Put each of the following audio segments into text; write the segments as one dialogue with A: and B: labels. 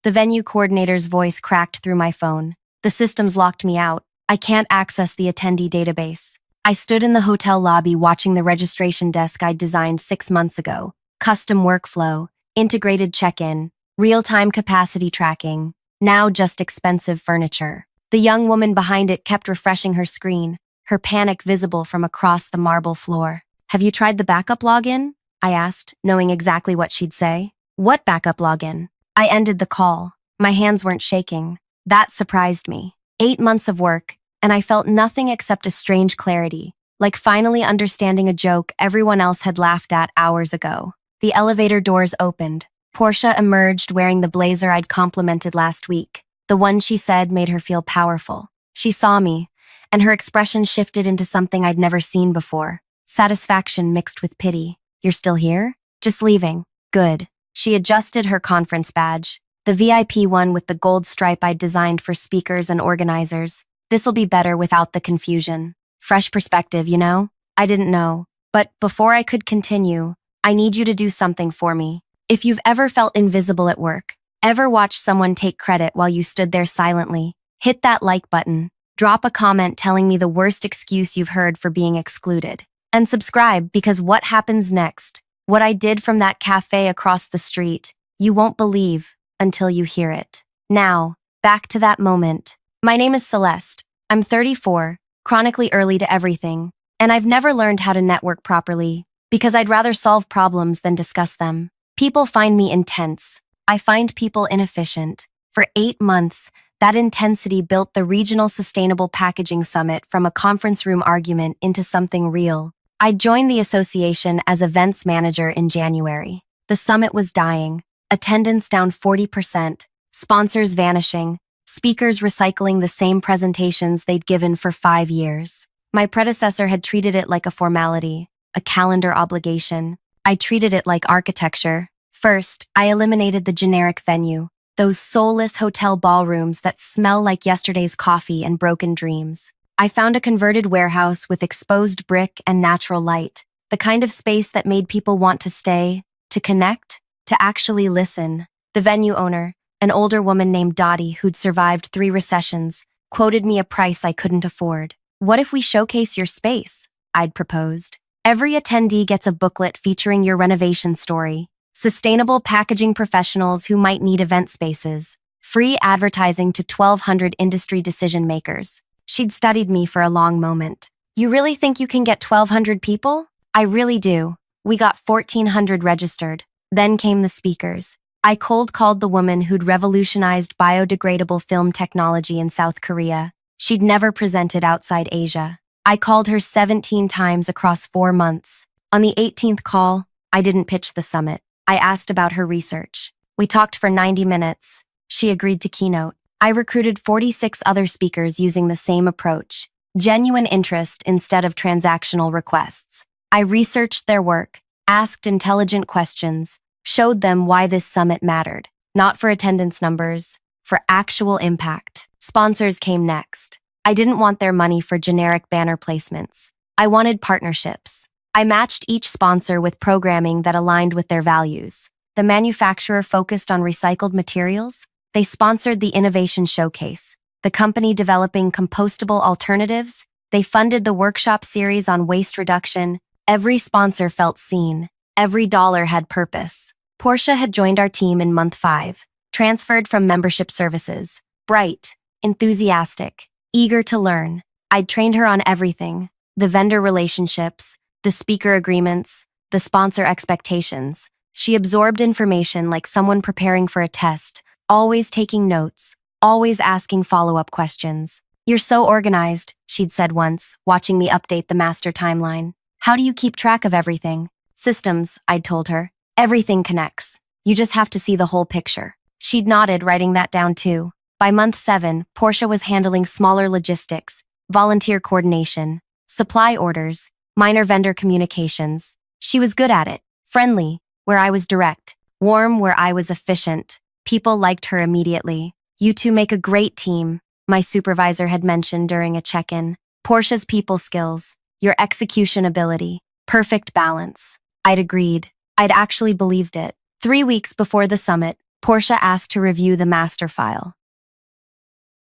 A: The venue coordinator's voice cracked through my phone. The systems locked me out. I can't access the attendee database. I stood in the hotel lobby watching the registration desk I'd designed 6 months ago. Custom workflow, integrated check-in, real-time capacity tracking, now just expensive furniture. The young woman behind it kept refreshing her screen, her panic visible from across the marble floor. "Have you tried the backup login?" I asked, knowing exactly what she'd say. "What backup login?" I ended the call. My hands weren't shaking. That surprised me. 8 months of work, and I felt nothing except a strange clarity, like finally understanding a joke everyone else had laughed at hours ago. The elevator doors opened. Portia emerged wearing the blazer I'd complimented last week, the one she said made her feel powerful. She saw me, and her expression shifted into something I'd never seen before, satisfaction mixed with pity. "You're still here?" "Just leaving." "Good." She adjusted her conference badge, the VIP one with the gold stripe I'd designed for speakers and organizers. "This'll be better without the confusion. Fresh perspective, you know?" I didn't know. But before I could continue, "I need you to do something for me. If you've ever felt invisible at work, ever watched someone take credit while you stood there silently, hit that like button, drop a comment telling me the worst excuse you've heard for being excluded, and subscribe because what happens next, what I did from that cafe across the street, you won't believe until you hear it." Now, back to that moment. My name is Celeste. I'm 34, chronically early to everything, and I've never learned how to network properly because I'd rather solve problems than discuss them. People find me intense. I find people inefficient. For 8 months, that intensity built the Regional Sustainable Packaging Summit from a conference room argument into something real. I joined the association as events manager in January. The summit was dying, attendance down 40%, sponsors vanishing, speakers recycling the same presentations they'd given for 5 years. My predecessor had treated it like a formality, a calendar obligation. I treated it like architecture. First, I eliminated the generic venue, those soulless hotel ballrooms that smell like yesterday's coffee and broken dreams. I found a converted warehouse with exposed brick and natural light, the kind of space that made people want to stay, to connect, to actually listen. The venue owner, an older woman named Dottie who'd survived 3 recessions, quoted me a price I couldn't afford. "What if we showcase your space?" I'd proposed. "Every attendee gets a booklet featuring your renovation story. Sustainable packaging professionals who might need event spaces. Free advertising to 1,200 industry decision makers." She'd studied me for a long moment. "You really think you can get 1,200 people?" "I really do." We got 1,400 registered. Then came the speakers. I cold called the woman who'd revolutionized biodegradable film technology in South Korea. She'd never presented outside Asia. I called her 17 times across 4 months. On the 18th call, I didn't pitch the summit. I asked about her research. We talked for 90 minutes. She agreed to keynote. I recruited 46 other speakers using the same approach. Genuine interest instead of transactional requests. I researched their work, asked intelligent questions, showed them why this summit mattered. Not for attendance numbers, for actual impact. Sponsors came next. I didn't want their money for generic banner placements. I wanted partnerships. I matched each sponsor with programming that aligned with their values. The manufacturer focused on recycled materials. They sponsored the Innovation Showcase. The company developing compostable alternatives. They funded the workshop series on waste reduction. Every sponsor felt seen. Every dollar had purpose. Portia had joined our team in month 5, transferred from membership services. Bright, enthusiastic, eager to learn. I'd trained her on everything: the vendor relationships, the speaker agreements, the sponsor expectations. She absorbed information like someone preparing for a test, always taking notes, always asking follow-up questions. "You're so organized," she'd said once, watching me update the master timeline. "How do you keep track of everything?" "Systems," I'd told her. "Everything connects. You just have to see the whole picture." She'd nodded, writing that down too. By month 7, Portia was handling smaller logistics, volunteer coordination, supply orders, minor vendor communications. She was good at it. Friendly, where I was direct. Warm, where I was efficient. People liked her immediately. "You two make a great team," my supervisor had mentioned during a check-in. "Portia's people skills, your execution ability, perfect balance." I'd agreed. I'd actually believed it. 3 weeks before the summit, Portia asked to review the master file,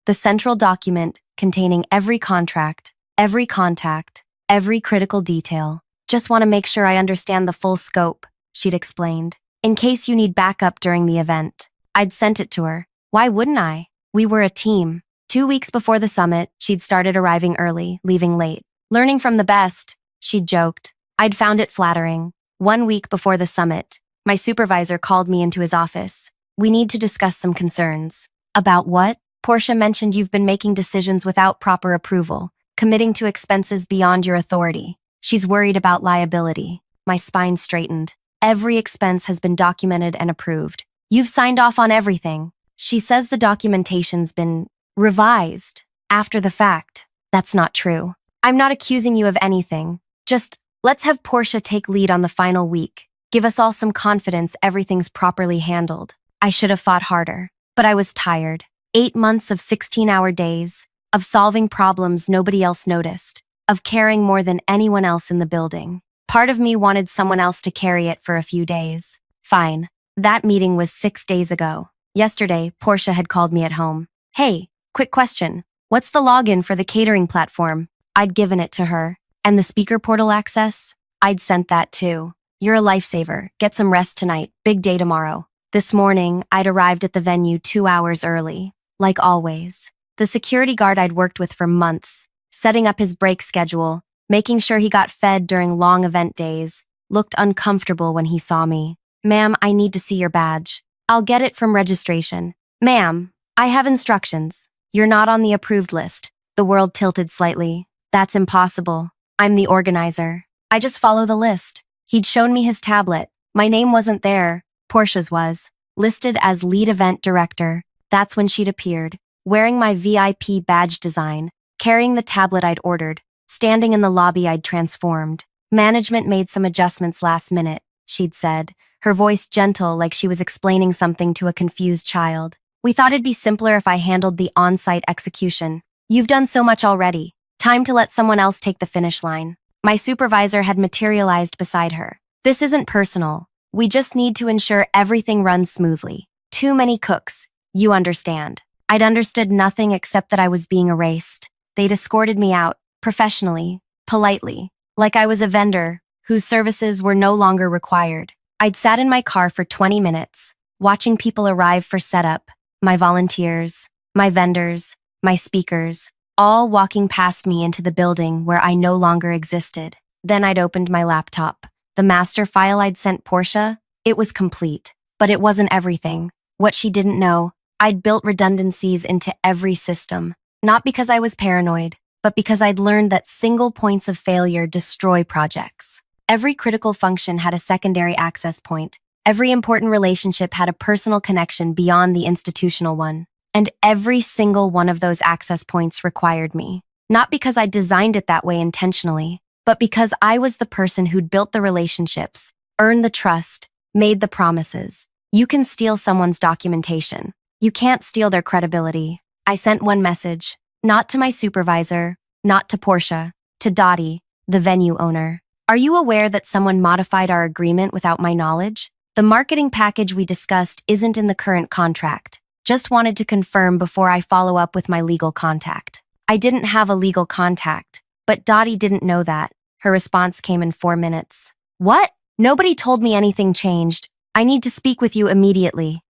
A: the central document containing every contract, every contact, every critical detail. Just want to make sure I understand the full scope, she'd explained. In case you need backup during the event. I'd sent it to her. Why wouldn't I? We were a team. 2 weeks before the summit, she'd started arriving early, leaving late. Learning from the best, she'd joked. I'd found it flattering. 1 week before the summit, my supervisor called me into his office. We need to discuss some concerns. About what? Portia mentioned you've been making decisions without proper approval, committing to expenses beyond your authority. She's worried about liability. My spine straightened. Every expense has been documented and approved. You've signed off on everything. She says the documentation's been revised after the fact. That's not true. I'm not accusing you of anything. Just, let's have Portia take lead on the final week. Give us all some confidence everything's properly handled. I should have fought harder, but I was tired. 8 months of 16-hour days, of solving problems nobody else noticed, of caring more than anyone else in the building. Part of me wanted someone else to carry it for a few days. Fine. That meeting was 6 days ago. Yesterday, Portia had called me at home. Hey, quick question. What's the login for the catering platform? I'd given it to her. And the speaker portal access? I'd sent that too. You're a lifesaver. Get some rest tonight. Big day tomorrow. This morning, I'd arrived at the venue 2 hours early. Like always. The security guard I'd worked with for months, setting up his break schedule, making sure he got fed during long event days, looked uncomfortable when he saw me. Ma'am, I need to see your badge. I'll get it from registration. Ma'am, I have instructions. You're not on the approved list. The world tilted slightly. That's impossible. I'm the organizer. I just follow the list. He'd shown me his tablet. My name wasn't there. Portia's was. Listed as lead event director. That's when she'd appeared, wearing my VIP badge design, carrying the tablet I'd ordered. Standing in the lobby, I'd transformed. Management made some adjustments last minute, she'd said, her voice gentle like she was explaining something to a confused child. We thought it'd be simpler if I handled the on-site execution. You've done so much already. Time to let someone else take the finish line. My supervisor had materialized beside her. This isn't personal. We just need to ensure everything runs smoothly. Too many cooks. You understand. I'd understood nothing except that I was being erased. They'd escorted me out. Professionally, politely, like I was a vendor whose services were no longer required. I'd sat in my car for 20 minutes, watching people arrive for setup, my volunteers, my vendors, my speakers, all walking past me into the building where I no longer existed. Then I'd opened my laptop. The master file I'd sent Portia, it was complete, but it wasn't everything. What she didn't know, I'd built redundancies into every system, not because I was paranoid, but because I'd learned that single points of failure destroy projects. Every critical function had a secondary access point. Every important relationship had a personal connection beyond the institutional one. And every single one of those access points required me. Not because I designed it that way intentionally, but because I was the person who'd built the relationships, earned the trust, made the promises. You can steal someone's documentation. You can't steal their credibility. I sent one message. Not to my supervisor, not to Portia, to Dottie, the venue owner. Are you aware that someone modified our agreement without my knowledge? The marketing package we discussed isn't in the current contract. Just wanted to confirm before I follow up with my legal contact. I didn't have a legal contact, but Dottie didn't know that. Her response came in 4 minutes. What? Nobody told me anything changed. I need to speak with you immediately.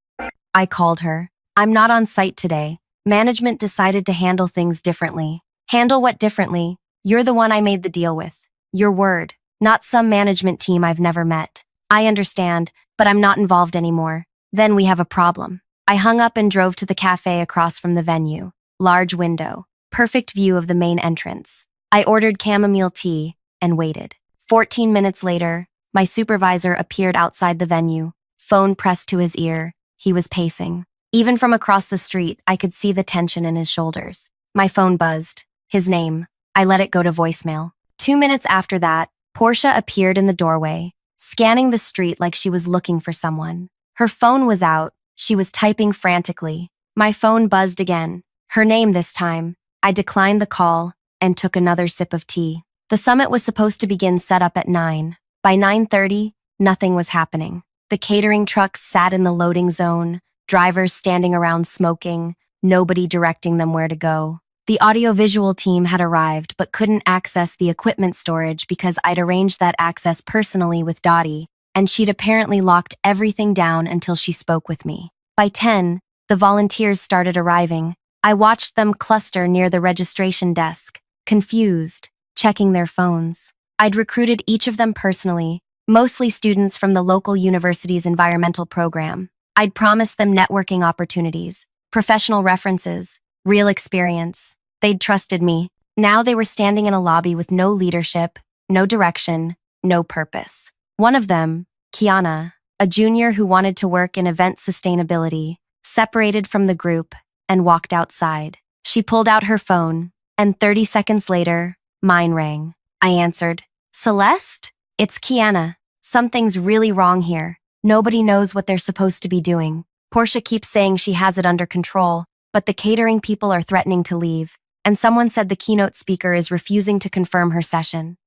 A: I called her. I'm not on site today. Management decided to handle things differently. Handle what differently? You're the one I made the deal with. Your word, not some management team I've never met. I understand, but I'm not involved anymore. Then we have a problem. I hung up and drove to the cafe across from the venue. Large window, perfect view of the main entrance. I ordered chamomile tea and waited. 14 minutes later, my supervisor appeared outside the venue, phone pressed to his ear. He was pacing. Even from across the street, I could see the tension in his shoulders. My phone buzzed. His name. I let it go to voicemail. 2 minutes after that, Portia appeared in the doorway, scanning the street like she was looking for someone. Her phone was out. She was typing frantically. My phone buzzed again. Her name this time. I declined the call and took another sip of tea. The summit was supposed to begin setup at 9. By 9:30, nothing was happening. The catering trucks sat in the loading zone. drivers standing around smoking, nobody directing them where to go. The audiovisual team had arrived but couldn't access the equipment storage because I'd arranged that access personally with Dottie, and she'd apparently locked everything down until she spoke with me. By 10, the volunteers started arriving. I watched them cluster near the registration desk, confused, checking their phones. I'd recruited each of them personally, mostly students from the local university's environmental program. I'd promised them networking opportunities, professional references, real experience. They'd trusted me. Now they were standing in a lobby with no leadership, no direction, no purpose. One of them, Kiana, a junior who wanted to work in event sustainability, separated from the group and walked outside. She pulled out her phone, and 30 seconds later, mine rang. I answered, "Celeste? It's Kiana. Something's really wrong here. Nobody knows what they're supposed to be doing. Portia keeps saying she has it under control, but the catering people are threatening to leave, and someone said the keynote speaker is refusing to confirm her session.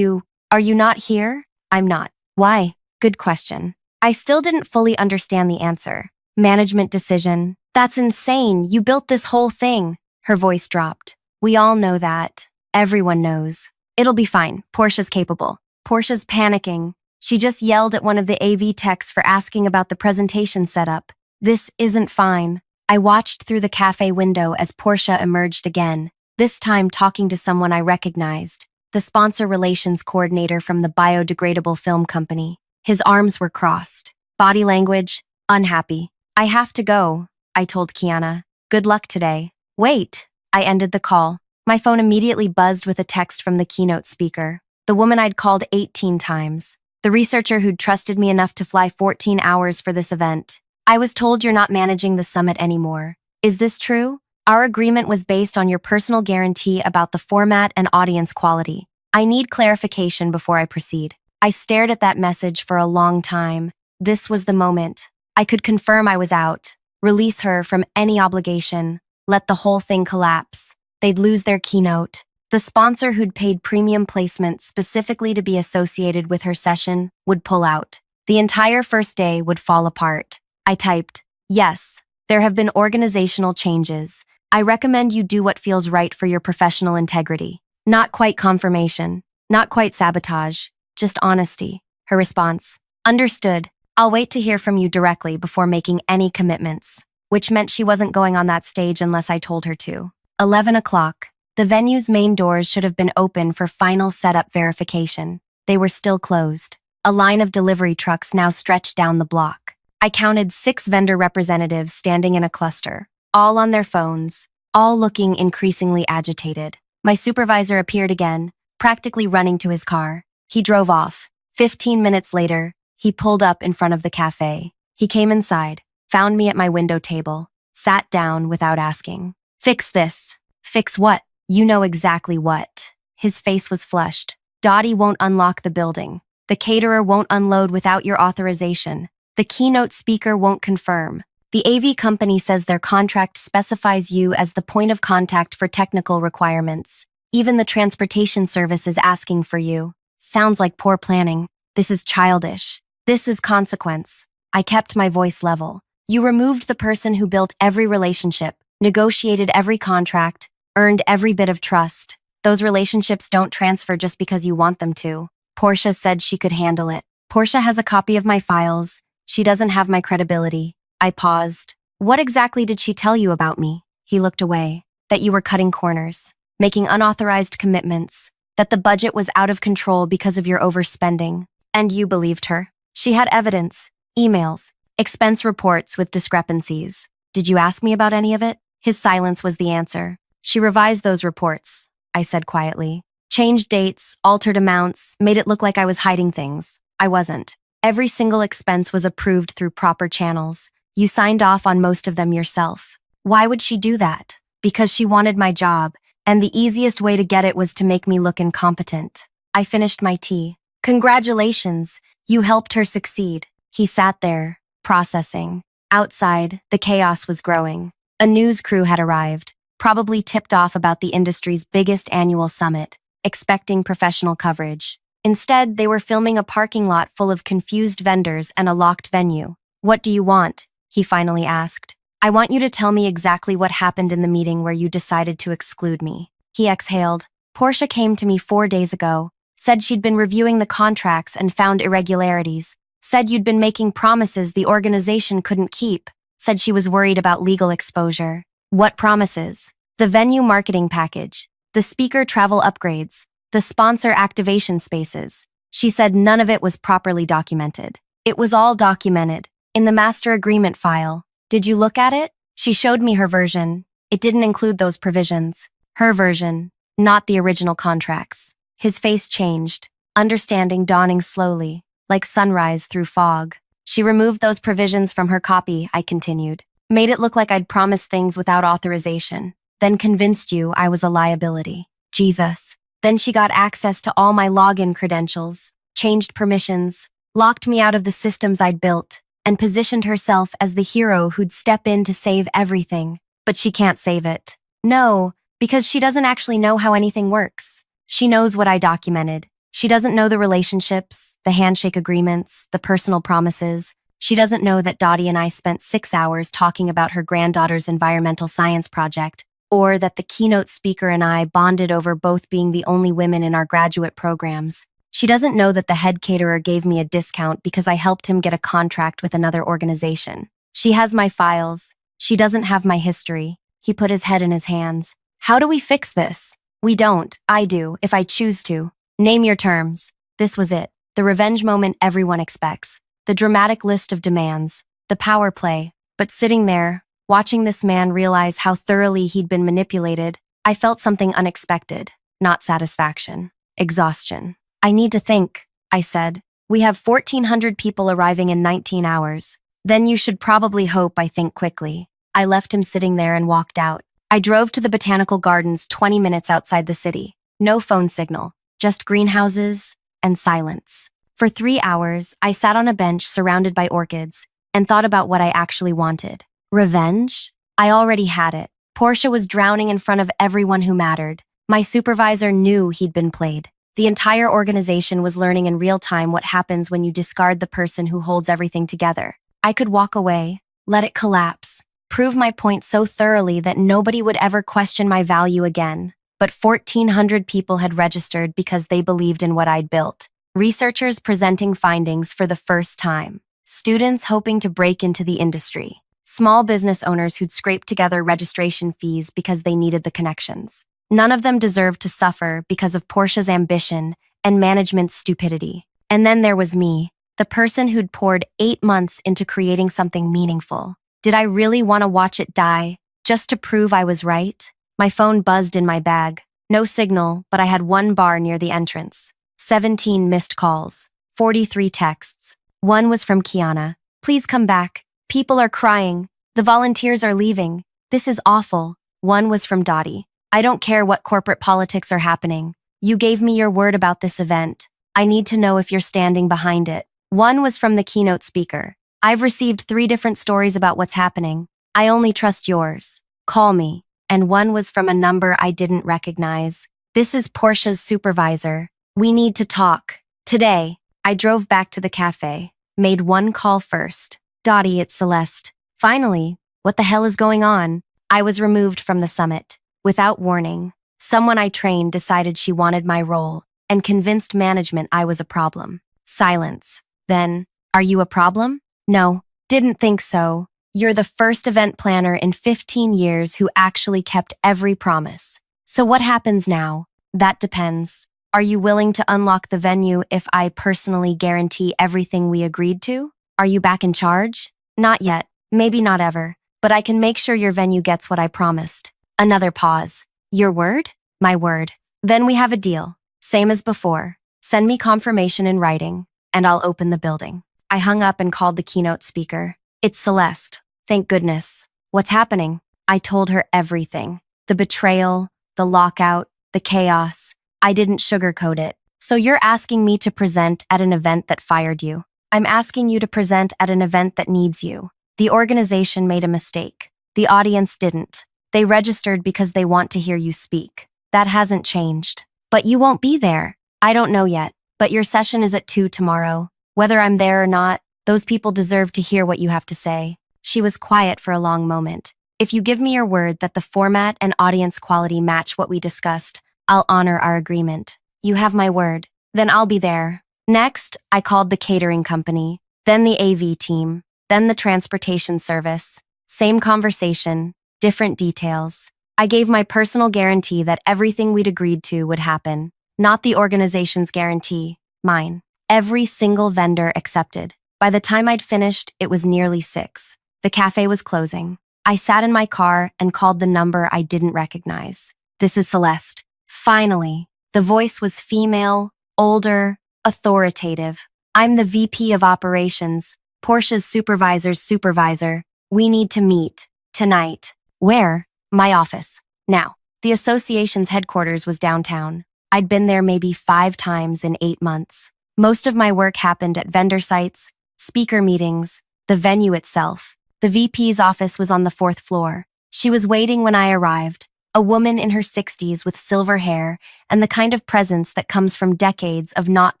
A: Are you not here?" "I'm not." "Why?" "Good question." I still didn't fully understand the answer. "Management decision." "That's insane. You built this whole thing." Her voice dropped. "We all know that. Everyone knows. It'll be fine. Portia's capable." Portia's panicking. She just yelled at one of the AV techs for asking about the presentation setup. This isn't fine. I watched through the cafe window as Portia emerged again, this time talking to someone I recognized, the sponsor relations coordinator from the biodegradable film company. His arms were crossed. Body language, unhappy. "I have to go," I told Kiana. "Good luck today." "Wait." I ended the call. My phone immediately buzzed with a text from the keynote speaker, the woman I'd called 18 times, the researcher who'd trusted me enough to fly 14 hours for this event. "I was told you're not managing the summit anymore. Is this true? Our agreement was based on your personal guarantee about the format and audience quality. I need clarification before I proceed." I stared at that message for a long time. This was the moment. I could confirm I was out, release her from any obligation, let the whole thing collapse. They'd lose their keynote. The sponsor who'd paid premium placement specifically to be associated with her session would pull out. The entire first day would fall apart. I typed, "Yes, there have been organizational changes. I recommend you do what feels right for your professional integrity." Not quite confirmation, not quite sabotage, just honesty. Her response, "Understood. I'll wait to hear from you directly before making any commitments," which meant she wasn't going on that stage unless I told her to. 11 o'clock. The venue's main doors should have been open for final setup verification. They were still closed. A line of delivery trucks now stretched down the block. I counted 6 vendor representatives standing in a cluster, all on their phones, all looking increasingly agitated. My supervisor appeared again, practically running to his car. He drove off. 15 minutes later, he pulled up in front of the cafe. He came inside, found me at my window table, sat down without asking. "Fix this." "Fix what?" "You know exactly what." His face was flushed. "Dottie won't unlock the building. The caterer won't unload without your authorization. The keynote speaker won't confirm. The AV company says their contract specifies you as the point of contact for technical requirements. Even the transportation service is asking for you. Sounds like poor planning. This is childish. This is consequence." I kept my voice level. "You removed the person who built every relationship, negotiated every contract, earned every bit of trust. Those relationships don't transfer just because you want them to." Portia said she could handle it. "Portia has a copy of my files. She doesn't have my credibility." I paused. "What exactly did she tell you about me?" He looked away. "That you were cutting corners, making unauthorized commitments, that the budget was out of control because of your overspending. And you believed her. She had evidence, emails, expense reports with discrepancies. Did you ask me about any of it?" His silence was the answer. "She revised those reports," I said quietly. "Changed dates, altered amounts, made it look like I was hiding things. I wasn't. Every single expense was approved through proper channels. You signed off on most of them yourself." "Why would she do that?" "Because she wanted my job, and the easiest way to get it was to make me look incompetent." I finished my tea. "Congratulations, you helped her succeed." He sat there, processing. Outside, the chaos was growing. A news crew had arrived, probably tipped off about the industry's biggest annual summit, expecting professional coverage. Instead, they were filming a parking lot full of confused vendors and a locked venue. "What do you want?" he finally asked. I want you to tell me exactly what happened in the meeting where you decided to exclude me. He exhaled. Portia came to me 4 days ago, said she'd been reviewing the contracts and found irregularities, said you'd been making promises the organization couldn't keep, said she was worried about legal exposure. What promises? The venue marketing package, the speaker travel upgrades, the sponsor activation spaces. She said none of it was properly documented. It was all documented in the master agreement file. Did you look at it? She showed me her version. It didn't include those provisions. Her version, not the original contracts. His face changed, understanding dawning slowly, like sunrise through fog. She removed those provisions from her copy, I continued. Made it look like I'd promised things without authorization, then convinced you I was a liability. Jesus. Then she got access to all my login credentials, changed permissions, locked me out of the systems I'd built, and positioned herself as the hero who'd step in to save everything. But she can't save it. No, because she doesn't actually know how anything works. She knows what I documented. She doesn't know the relationships, the handshake agreements, the personal promises. She doesn't know that Dottie and I spent 6 hours talking about her granddaughter's environmental science project, or that the keynote speaker and I bonded over both being the only women in our graduate programs. She doesn't know that the head caterer gave me a discount because I helped him get a contract with another organization. She has my files. She doesn't have my history. He put his head in his hands. How do we fix this? We don't. I do, if I choose to. Name your terms. This was it. The revenge moment everyone expects. The dramatic list of demands. The power play. But sitting there, watching this man realize how thoroughly he'd been manipulated, I felt something unexpected. Not satisfaction. Exhaustion. I need to think, I said. We have 1,400 people arriving in 19 hours. Then you should probably hope I think quickly. I left him sitting there and walked out. I drove to the botanical gardens 20 minutes outside the city. No phone signal, just greenhouses and silence. For 3 hours, I sat on a bench surrounded by orchids and thought about what I actually wanted. Revenge? I already had it. Portia was drowning in front of everyone who mattered. My supervisor knew he'd been played. The entire organization was learning in real time what happens when you discard the person who holds everything together. I could walk away, let it collapse, prove my point so thoroughly that nobody would ever question my value again. But 1,400 people had registered because they believed in what I'd built. Researchers presenting findings for the first time. Students hoping to break into the industry. Small business owners who'd scraped together registration fees because they needed the connections. None of them deserved to suffer because of Portia's ambition and management's stupidity. And then there was me, the person who'd poured 8 months into creating something meaningful. Did I really want to watch it die, just to prove I was right? My phone buzzed in my bag. No signal, but I had 1 bar near the entrance. 17 missed calls. 43 texts. One was from Kiana. Please come back. People are crying. The volunteers are leaving. This is awful. One was from Dottie. I don't care what corporate politics are happening. You gave me your word about this event. I need to know if you're standing behind it. One was from the keynote speaker. I've received 3 different stories about what's happening. I only trust yours. Call me. And one was from a number I didn't recognize. This is Portia's supervisor. We need to talk. Today. I drove back to the cafe. Made 1 call first. Dottie, it's Celeste. Finally. What the hell is going on? I was removed from the summit. Without warning, someone I trained decided she wanted my role and convinced management I was a problem. Silence. Then, are you a problem? No, didn't think so. You're the first event planner in 15 years who actually kept every promise. So what happens now? That depends. Are you willing to unlock the venue if I personally guarantee everything we agreed to? Are you back in charge? Not yet. Maybe not ever. But I can make sure your venue gets what I promised. Another pause. Your word? My word. Then we have a deal. Same as before. Send me confirmation in writing, and I'll open the building. I hung up and called the keynote speaker. It's Celeste. Thank goodness. What's happening? I told her everything. The betrayal, the lockout, the chaos. I didn't sugarcoat it. So you're asking me to present at an event that fired you. I'm asking you to present at an event that needs you. The organization made a mistake. The audience didn't. They registered because they want to hear you speak. That hasn't changed. But you won't be there. I don't know yet, but your session is at 2 tomorrow. Whether I'm there or not, those people deserve to hear what you have to say. She was quiet for a long moment. If you give me your word that the format and audience quality match what we discussed, I'll honor our agreement. You have my word. Then I'll be there. Next, I called the catering company, then the AV team, then the transportation service. Same conversation, different details. I gave my personal guarantee that everything we'd agreed to would happen. Not the organization's guarantee, mine. Every single vendor accepted. By the time I'd finished, it was nearly 6. The cafe was closing. I sat in my car and called the number I didn't recognize. This is Celeste. Finally, the voice was female, older, authoritative. I'm the VP of Operations, Portia's supervisor's supervisor. We need to meet. Tonight. Where? My office. Now, the association's headquarters was downtown. I'd been there maybe 5 times in 8 months. Most of my work happened at vendor sites, speaker meetings, the venue itself. The VP's office was on the 4th floor. She was waiting when I arrived, a woman in her 60s with silver hair and the kind of presence that comes from decades of not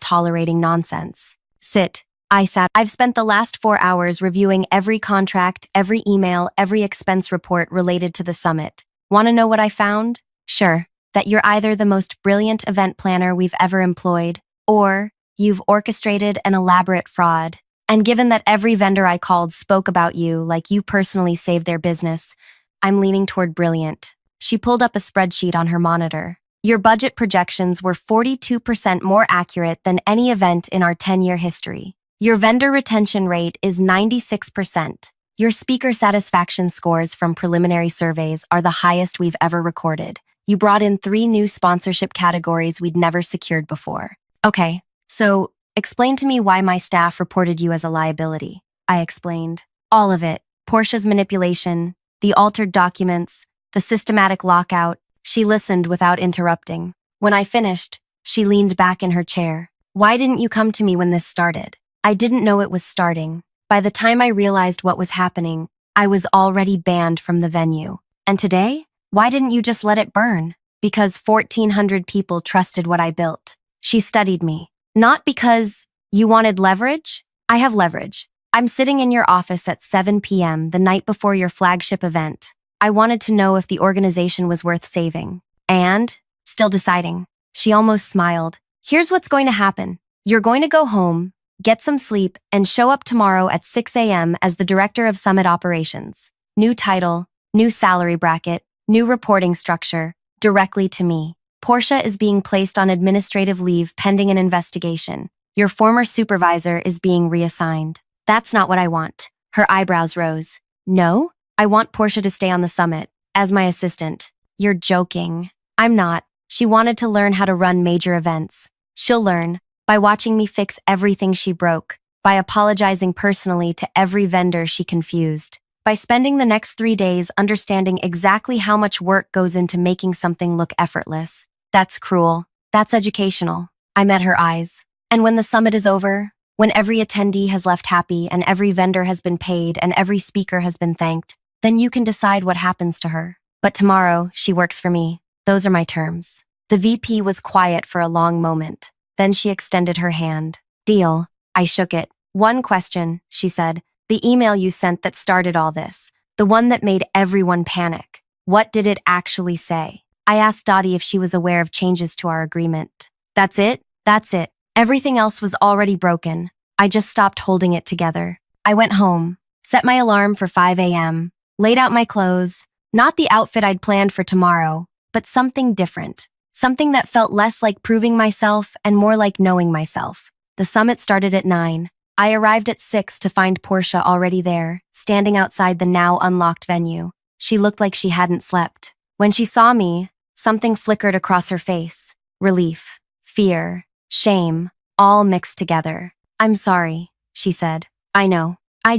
A: tolerating nonsense. Sit. I sat. I've spent the last 4 hours reviewing every contract, every email, every expense report related to the summit. Want to know what I found? Sure. That you're either the most brilliant event planner we've ever employed, or you've orchestrated an elaborate fraud. And given that every vendor I called spoke about you like you personally saved their business, I'm leaning toward brilliant. She pulled up a spreadsheet on her monitor. Your budget projections were 42% more accurate than any event in our 10-year history. Your vendor retention rate is 96%. Your speaker satisfaction scores from preliminary surveys are the highest we've ever recorded. You brought in 3 new sponsorship categories we'd never secured before. Okay, so explain to me why my staff reported you as a liability. I explained. All of it. Portia's manipulation, the altered documents, the systematic lockout. She listened without interrupting. When I finished, she leaned back in her chair. Why didn't you come to me when this started? I didn't know it was starting. By the time I realized what was happening, I was already banned from the venue. And today? Why didn't you just let it burn? Because 1,400 people trusted what I built. She studied me. Not because you wanted leverage? I have leverage. I'm sitting in your office at 7 p.m. the night before your flagship event. I wanted to know if the organization was worth saving. And? Still deciding. She almost smiled. Here's what's going to happen. You're going to go home, get some sleep, and show up tomorrow at 6 a.m. as the Director of Summit Operations. New title, new salary bracket, new reporting structure, directly to me. Portia is being placed on administrative leave pending an investigation. Your former supervisor is being reassigned. That's not what I want. Her eyebrows rose. No? I want Portia to stay on the summit, as my assistant. You're joking. I'm not. She wanted to learn how to run major events. She'll learn by watching me fix everything she broke, by apologizing personally to every vendor she confused, by spending the next 3 days understanding exactly how much work goes into making something look effortless. That's cruel. That's educational. I met her eyes. And when the summit is over, when every attendee has left happy and every vendor has been paid and every speaker has been thanked, then you can decide what happens to her. But tomorrow, she works for me. Those are my terms. The VP was quiet for a long moment. Then she extended her hand. Deal. I shook it. One question, she said. The email you sent that started all this. The one that made everyone panic. What did it actually say? I asked Dottie if she was aware of changes to our agreement. That's it? That's it. Everything else was already broken. I just stopped holding it together. I went home, set my alarm for 5 a.m., laid out my clothes, not the outfit I'd planned for tomorrow, but something different. Something that felt less like proving myself and more like knowing myself. The summit started at 9. I arrived at 6 to find Portia already there, standing outside the now unlocked venue. She looked like she hadn't slept. When she saw me, something flickered across her face. Relief, fear, shame, all mixed together. I'm sorry, she said. I know. I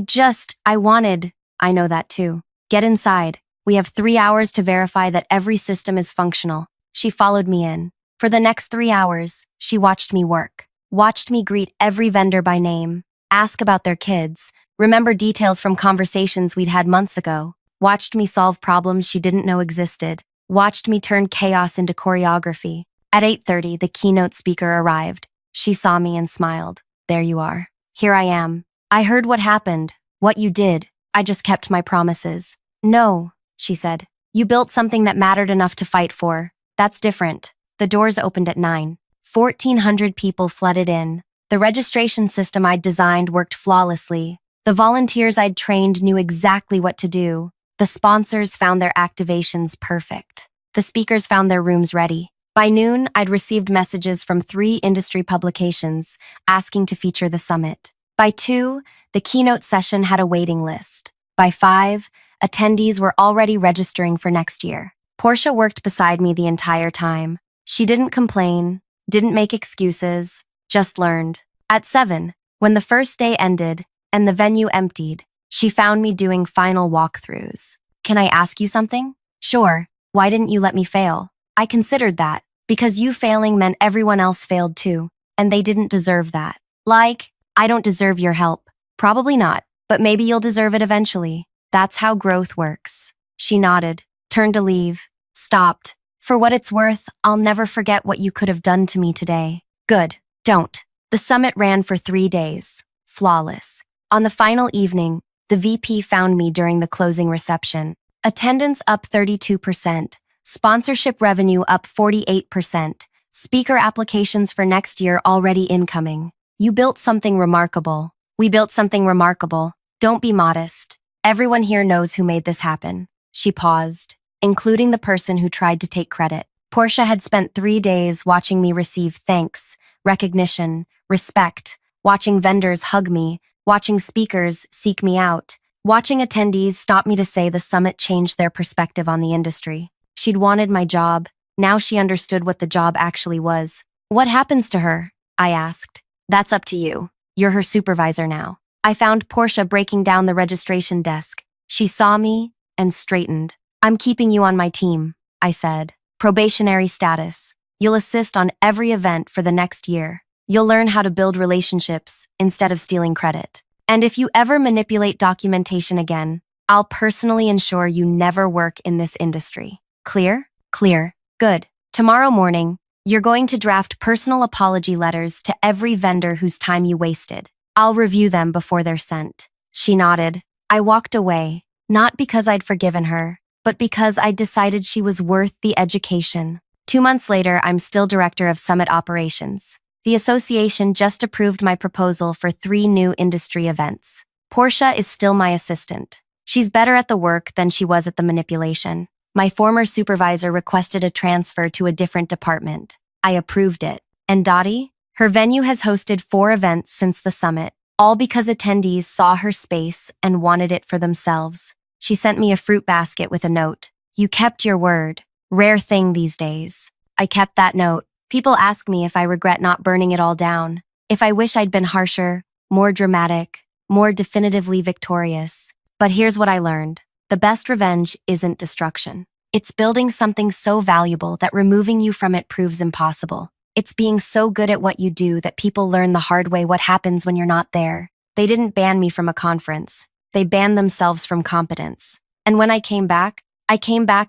A: know that too. Get inside. We have 3 hours to verify that every system is functional. She followed me in. For the next 3 hours, she watched me work. Watched me greet every vendor by name, ask about their kids, remember details from conversations we'd had months ago. Watched me solve problems she didn't know existed. Watched me turn chaos into choreography. At 8:30, the keynote speaker arrived. She saw me and smiled. There you are. Here I am. I heard what happened, what you did. I just kept my promises. No, she said. You built something that mattered enough to fight for. That's different. The doors opened at 9. 1,400 people flooded in. The registration system I'd designed worked flawlessly. The volunteers I'd trained knew exactly what to do. The sponsors found their activations perfect. The speakers found their rooms ready. By noon, I'd received messages from 3 industry publications asking to feature the summit. By 2, the keynote session had a waiting list. By 5, attendees were already registering for next year. Portia worked beside me the entire time. She didn't complain, didn't make excuses, just learned. At 7, when the first day ended and the venue emptied, she found me doing final walkthroughs. Can I ask you something? Sure. Why didn't you let me fail? I considered that, because you failing meant everyone else failed too, and they didn't deserve that. Like, I don't deserve your help. Probably not, but maybe you'll deserve it eventually. That's how growth works. She nodded, turned to leave, stopped. For what it's worth, I'll never forget what you could have done to me today. Good. Don't. The summit ran for 3 days. Flawless. On the final evening, the VP found me during the closing reception. Attendance up 32%. Sponsorship revenue up 48%. Speaker applications for next year already incoming. You built something remarkable. We built something remarkable. Don't be modest. Everyone here knows who made this happen. She paused, including the person who tried to take credit. Portia had spent 3 days watching me receive thanks, recognition, respect, watching vendors hug me, watching speakers seek me out, watching attendees stop me to say the summit changed their perspective on the industry. She'd wanted my job. Now she understood what the job actually was. What happens to her? I asked. That's up to you. You're her supervisor now. I found Portia breaking down the registration desk. She saw me and straightened. I'm keeping you on my team, I said. Probationary status. You'll assist on every event for the next year. You'll learn how to build relationships instead of stealing credit. And if you ever manipulate documentation again, I'll personally ensure you never work in this industry. Clear? Clear. Good. Tomorrow morning, you're going to draft personal apology letters to every vendor whose time you wasted. I'll review them before they're sent. She nodded. I walked away, not because I'd forgiven her, but because I'd decided she was worth the education. 2 months later, I'm still director of Summit Operations. The association just approved my proposal for 3 new industry events. Portia is still my assistant. She's better at the work than she was at the manipulation. My former supervisor requested a transfer to a different department. I approved it. And Dottie? Her venue has hosted 4 events since the summit, all because attendees saw her space and wanted it for themselves. She sent me a fruit basket with a note. You kept your word. Rare thing these days. I kept that note. People ask me if I regret not burning it all down, if I wish I'd been harsher, more dramatic, more definitively victorious. But here's what I learned. The best revenge isn't destruction. It's building something so valuable that removing you from it proves impossible. It's being so good at what you do that people learn the hard way what happens when you're not there. They didn't ban me from a conference. They banned themselves from competence. And when I came back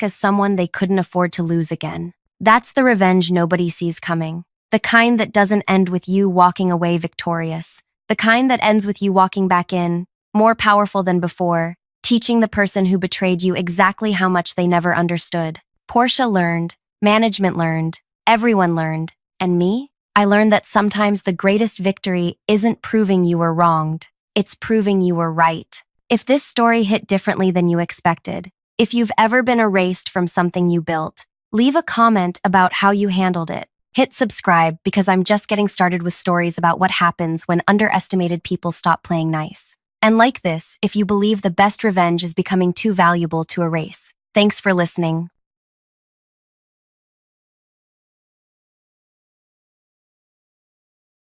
A: as someone they couldn't afford to lose again. That's the revenge nobody sees coming. The kind that doesn't end with you walking away victorious. The kind that ends with you walking back in, more powerful than before, teaching the person who betrayed you exactly how much they never understood. Portia learned, management learned, everyone learned, and me? I learned that sometimes the greatest victory isn't proving you were wronged, it's proving you were right. If this story hit differently than you expected, if you've ever been erased from something you built, leave a comment about how you handled it. Hit subscribe because I'm just getting started with stories about what happens when underestimated people stop playing nice. And like this if you believe the best revenge is becoming too valuable to erase. Thanks for listening.